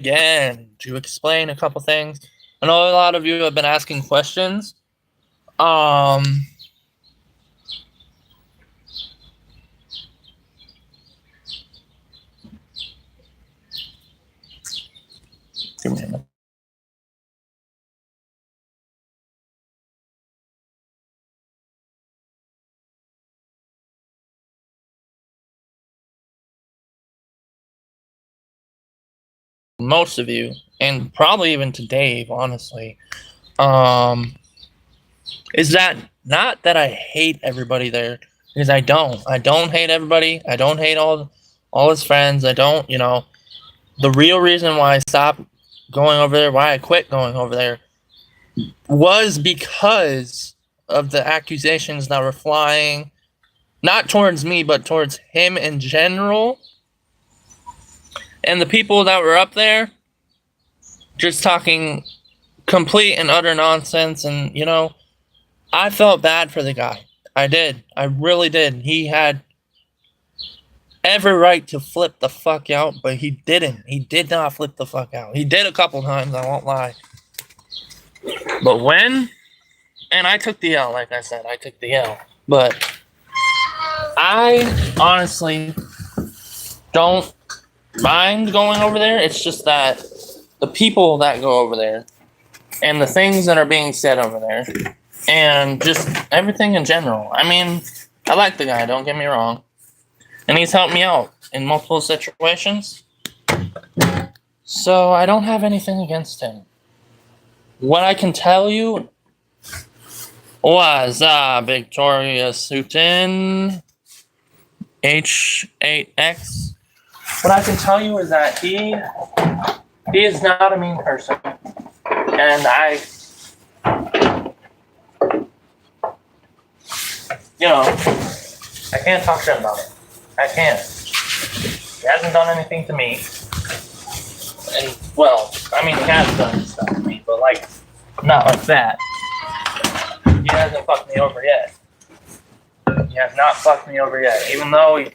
again to explain a couple things. I know a lot of you have been asking questions. Give me a minute. Most of you, and probably even to Dave, honestly, is that not that I hate everybody there, because I don't. I don't hate everybody. I don't hate all his friends. I don't, the real reason why I stopped going over there, why I quit going over there, was because of the accusations that were flying, not towards me, but towards him in general. And the people that were up there just talking complete and utter nonsense. And, I felt bad for the guy. I did. I really did. He had every right to flip the fuck out, but he didn't. He did not flip the fuck out. He did a couple times, I won't lie. But when, and I took the L, like I said, I took the L. But I honestly don't mind going over there. It's just that the people that go over there and the things that are being said over there and just everything in general. I mean, I like the guy, don't get me wrong. And he's helped me out in multiple situations. So I don't have anything against him. What I can tell you was Victoria Sutton H8X. What I can tell you is that he is not a mean person. And I can't talk shit about it. I can't. He hasn't done anything to me. And, well, I mean, he has done stuff to me, but, not like that. He hasn't fucked me over yet. He has not fucked me over yet, even though he...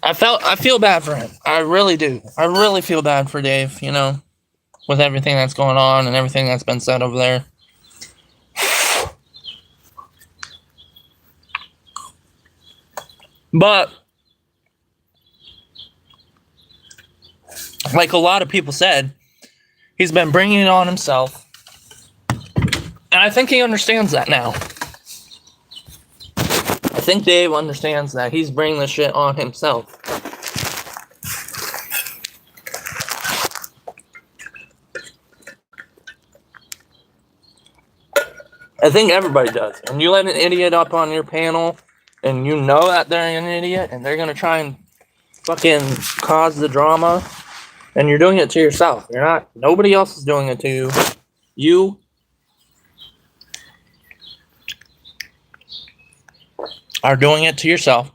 I feel bad for him. I really do. I really feel bad for Dave, with everything that's going on and everything that's been said over there. But, like a lot of people said, he's been bringing it on himself. And I think he understands that now. I think Dave understands that he's bringing the shit on himself. I think everybody does. When you let an idiot up on your panel, and you know that they're an idiot, and they're gonna try and fucking cause the drama, and you're doing it to yourself. Nobody else is doing it to you. You are doing it to yourself.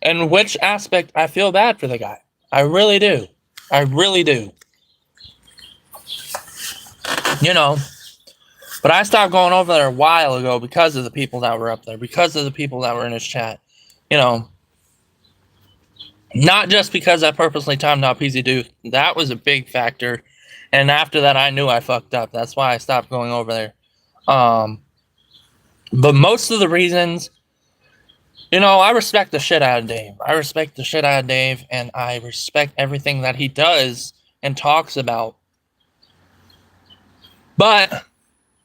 In which aspect I feel bad for the guy. I really do. I really do. But I stopped going over there a while ago because of the people that were up there, because of the people that were in his chat. Not just because I purposely timed out PZ Duke. That was a big factor. And after that, I knew I fucked up. That's why I stopped going over there. But most of the reasons, I respect the shit out of Dave. I respect the shit out of Dave, and I respect everything that he does and talks about. But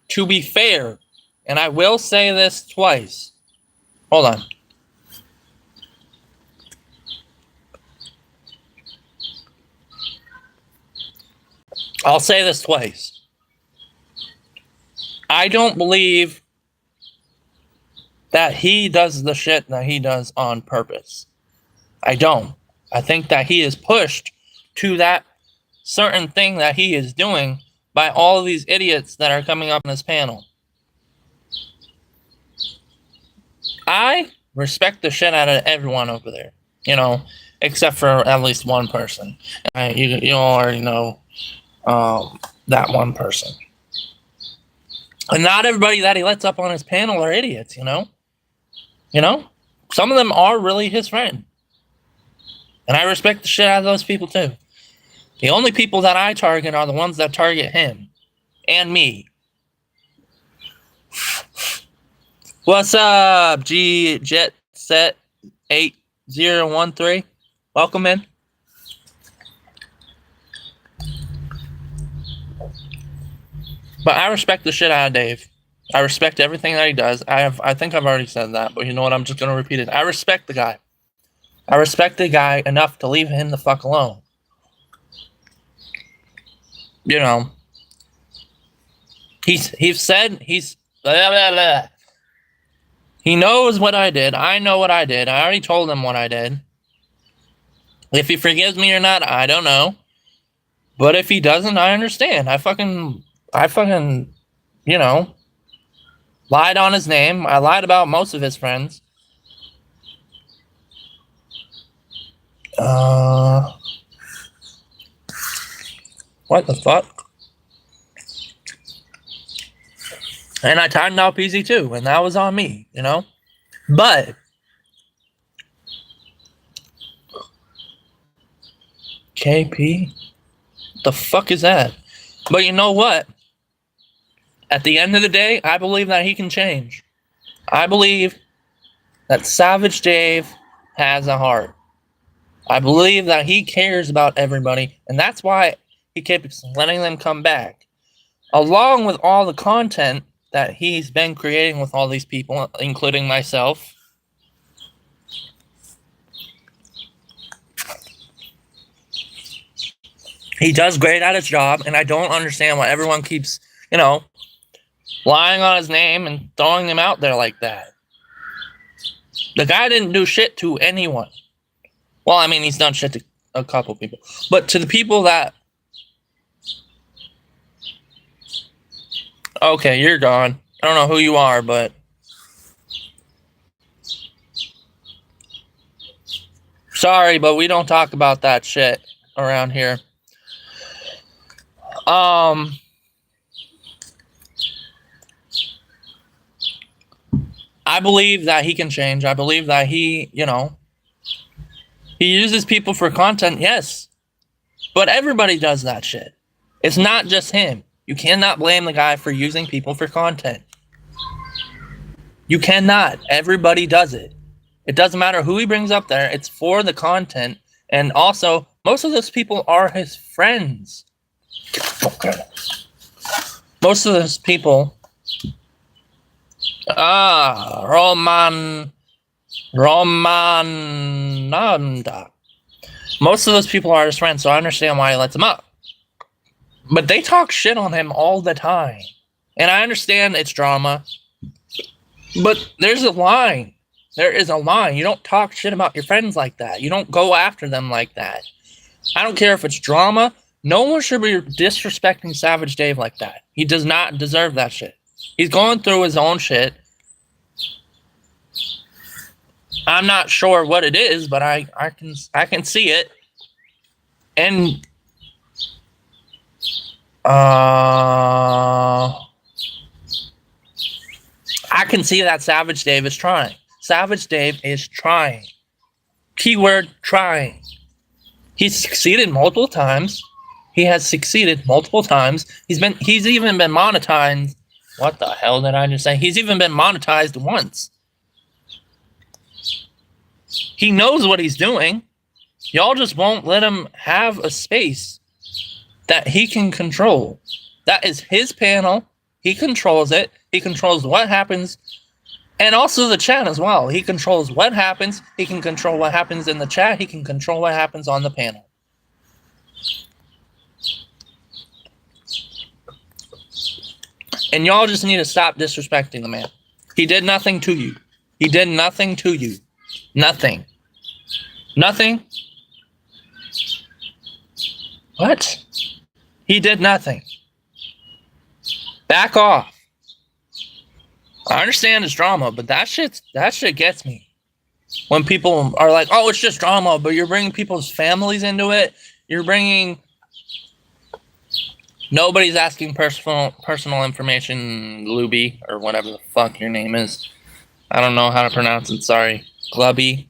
to be fair, and I will say this twice. Hold on. I'll say this twice. I don't believe that he does the shit that he does on purpose. I don't. I think that he is pushed to that certain thing that he is doing by all of these idiots that are coming up in this panel. I respect the shit out of everyone over there, except for at least one person. You already know that one person. And not everybody that he lets up on his panel are idiots, Some of them are really his friend. And I respect the shit out of those people too. The only people that I target are the ones that target him. And me. What's up, G Jet Set 8013? Welcome in. But I respect the shit out of Dave. I respect everything that he does. I think I've already said that, but you know what? I'm just gonna repeat it. I respect the guy. I respect the guy enough to leave him the fuck alone. You know. He's said he's blah, blah, blah. He knows what I did. I know what I did. I already told him what I did. If he forgives me or not, I don't know. But if he doesn't, I understand. I fucking, you know, lied on his name. I lied about most of his friends. What the fuck? And I tightened up easy too, and that was on me, you know? But KP? The fuck is that? But you know what? At the end of the day, I believe that he can change. I believe that Savage Dave has a heart. I believe that he cares about everybody, and that's why he keeps letting them come back. Along with all the content that he's been creating with all these people, including myself. He does great at his job, and I don't understand why everyone keeps, you know, lying on his name and throwing him out there like that. The guy didn't do shit to anyone. Well, I mean, he's done shit to a couple people. But to the people that... Okay, you're gone. I don't know who you are, but... Sorry, but we don't talk about that shit around here. I believe that he can change. I believe that he, you know, he uses people for content, yes. But everybody does that shit. It's not just him. You cannot blame the guy for using people for content. You cannot. Everybody does it. It doesn't matter who he brings up there. It's for the content. And also, most of those people are his friends. Most of those people... Romananda. Most of those people are his friends, so I understand why he lets them up. But they talk shit on him all the time. And I understand it's drama. But there's a line. There is a line. You don't talk shit about your friends like that. You don't go after them like that. I don't care if it's drama. No one should be disrespecting Savage Dave like that. He does not deserve that shit. He's going through his own shit. I'm not sure what it is, but I can see it. And I can see that Savage Dave is trying. Savage Dave is trying. Keyword trying. He's succeeded multiple times. He has succeeded multiple times. He's even been monetized. What the hell did I just say? He's even been monetized once. He knows what he's doing. Y'all just won't let him have a space that he can control. That is his panel. He controls it. He controls what happens. And also the chat as well. He controls what happens. He can control what happens in the chat. He can control what happens on the panel. And y'all just need to stop disrespecting the man. He did nothing to you. He did nothing to you. Nothing. Nothing. What? He did nothing. Back off. I understand it's drama, but that shit gets me. When people are like, oh, it's just drama, but you're bringing people's families into it. You're bringing... Nobody's asking personal information, Luby, or whatever the fuck your name is. I don't know how to pronounce it, sorry. Glooby.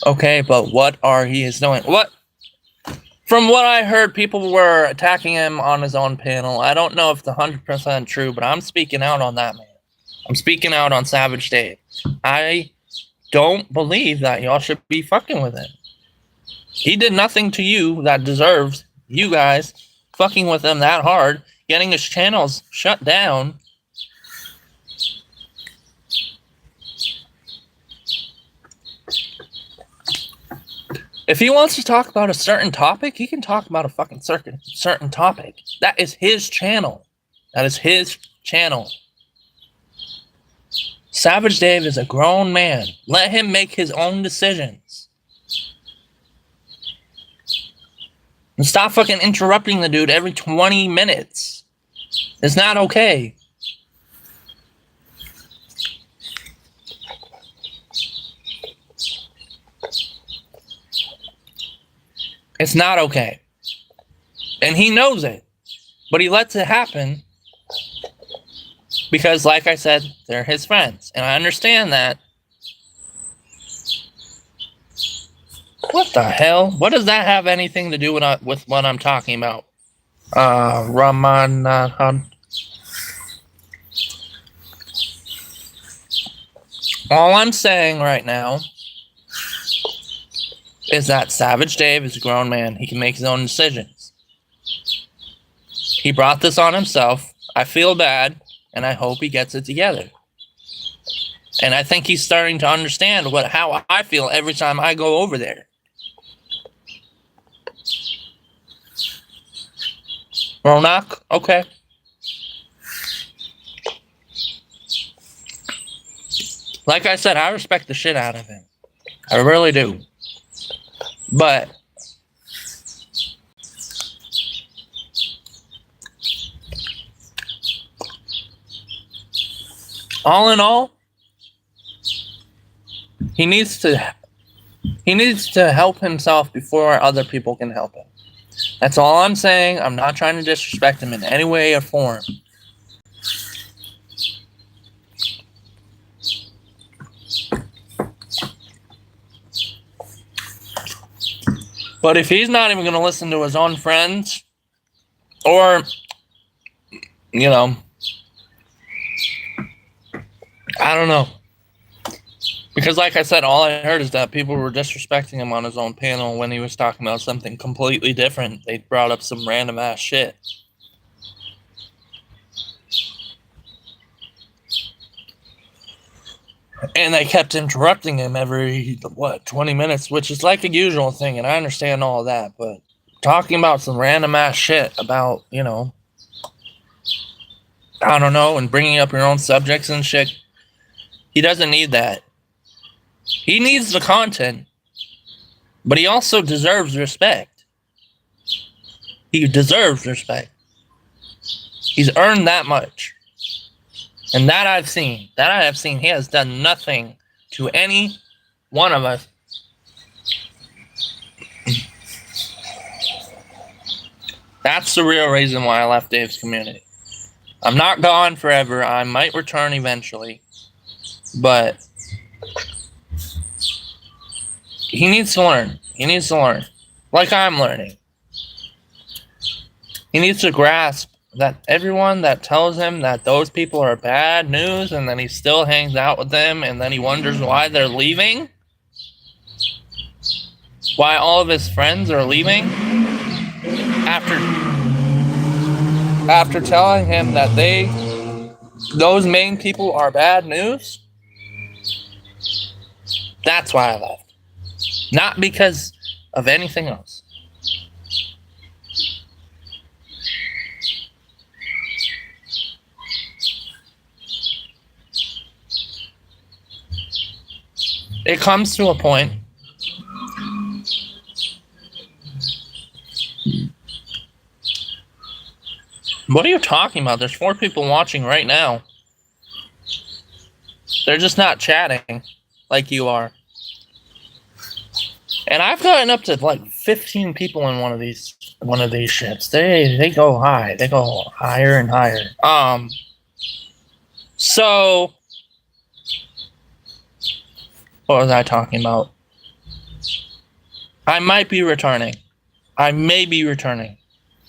Okay, but what are he is doing? What? From what I heard, people were attacking him on his own panel. I don't know if it's 100% true, but I'm speaking out on that man. I'm speaking out on Savage Dave. I don't believe that y'all should be fucking with him. He did nothing to you that deserves you guys fucking with him that hard, getting his channels shut down. If he wants to talk about a certain topic, he can talk about a fucking certain topic. That is his channel. That is his channel. Savage Dave is a grown man. Let him make his own decisions. And stop fucking interrupting the dude every 20 minutes. It's not okay. It's not okay. And he knows it. But he lets it happen because, like I said, they're his friends. And I understand that. What the hell? What does that have anything to do with what I'm talking about? Raman. All I'm saying right now is that Savage Dave is a grown man. He can make his own decisions. He brought this on himself. I feel bad, and I hope he gets it together. And I think he's starting to understand how I feel every time I go over there. Ronak, okay. Like I said, I respect the shit out of him. I really do. But all in all, he needs to help himself before other people can help him. That's all I'm saying. I'm not trying to disrespect him in any way or form. But if he's not even going to listen to his own friends, or, you know, I don't know. Because like I said, all I heard is that people were disrespecting him on his own panel when he was talking about something completely different. They brought up some random ass shit. And they kept interrupting him every, 20 minutes, which is like a usual thing, and I understand all of that, but talking about some random ass shit about, you know, I don't know, and bringing up your own subjects and shit, he doesn't need that. He needs the content, but he also deserves respect. He deserves respect. He's earned that much. And that I have seen. He has done nothing to any one of us. That's the real reason why I left Dave's community. I'm not gone forever. I might return eventually. But he needs to learn. He needs to learn. Like I'm learning. He needs to grasp that everyone that tells him that those people are bad news, and then he still hangs out with them, and then he wonders why they're leaving, why all of his friends are leaving, after telling him that those main people are bad news. That's why I left. Not because of anything else. It comes to a point What are you talking about? There's 4 people watching right now. They're just not chatting like you are. And I've gotten up to like 15 people in one of these one of these ships. They go high. They go higher and higher. So what was I talking about? I might be returning. I may be returning.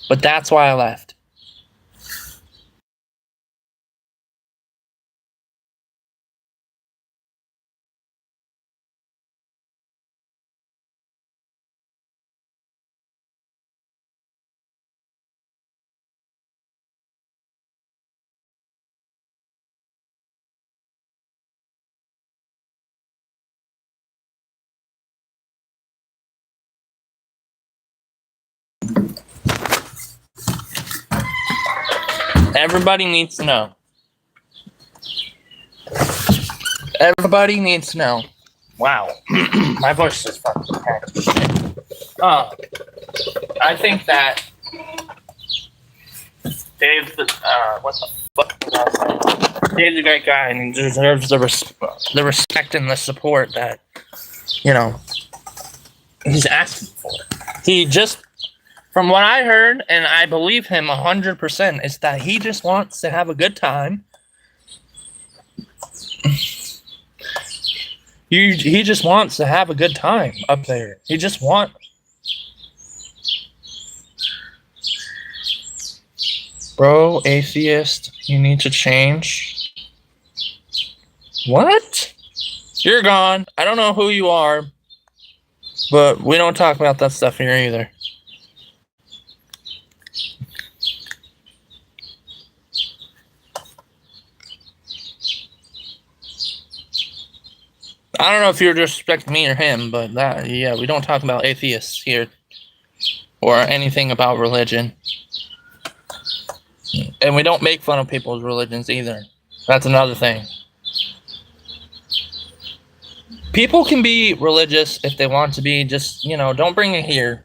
But that's why I left. Everybody needs to know. Everybody needs to know. Wow. My voice is fucking cracked. I think that Dave's what the fuck was I saying? Dave's a great guy and he deserves the respect and the support that, you know, he's asking for. He just, from what I heard, and I believe him 100%, is that he just wants to have a good time. He just wants to have a good time up there. He just wants. Bro, atheist, you need to change. What? You're gone. I don't know who you are, but we don't talk about that stuff here either. I don't know if you're disrespecting me or him, but that, yeah, we don't talk about atheists here or anything about religion. And we don't make fun of people's religions either. That's another thing. People can be religious if they want to be, just, you know, don't bring it here.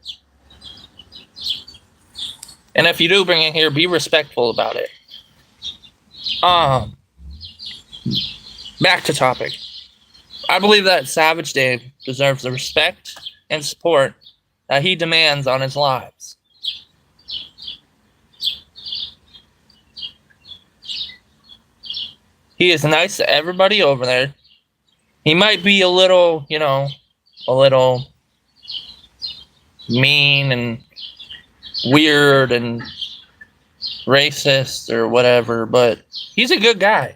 And if you do bring it here, be respectful about it. Back to topic. I believe that Savage Dave deserves the respect and support that he demands on his lives. He is nice to everybody over there. He might be a little, you know, a little mean and weird and racist or whatever, but he's a good guy.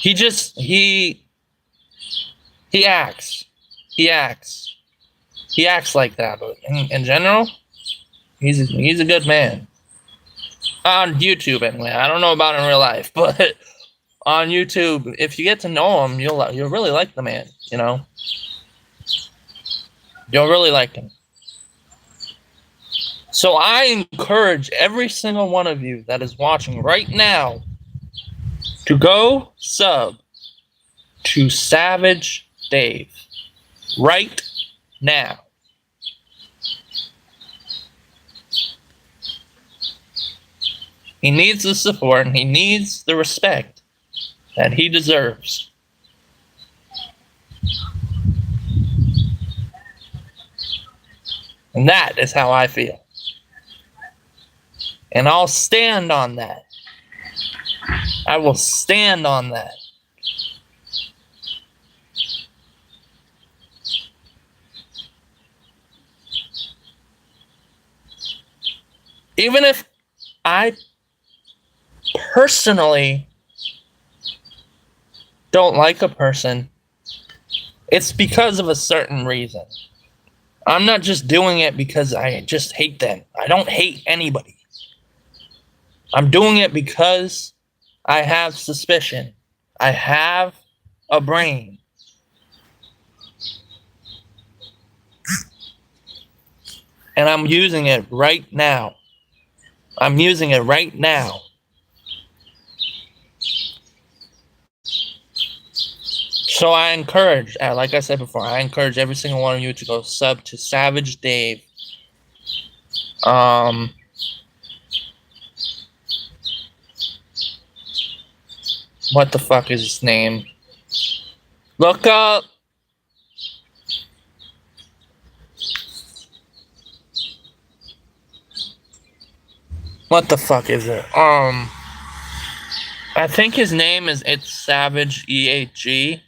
He just, he acts like that, but in general, he's a good man. On YouTube, anyway. I don't know about in real life, but on YouTube, if you get to know him, you'll really like the man. You know, you'll really like him. So I encourage every single one of you that is watching right now to go sub to Savage Dave right now. He needs the support and he needs the respect that he deserves. And that is how I feel. And I'll stand on that. I will stand on that. Even if I personally don't like a person, it's because of a certain reason. I'm not just doing it because I just hate them. I don't hate anybody. I'm doing it because I have suspicion. I have a brain. And I'm using it right now. I'm using it right now. So I encourage, like I said before, I encourage every single one of you to go sub to Savage Dave. What the fuck is his name? Look up. What the fuck is it? I think his name is It's Savage EHG,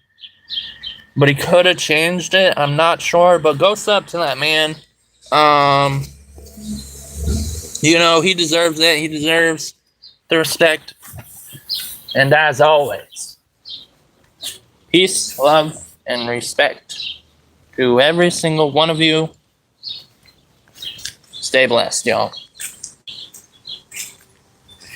but he could have changed it. I'm not sure, but go sub to that man. You know, he deserves it. He deserves the respect. And as always, peace, love, and respect to every single one of you. Stay blessed, y'all.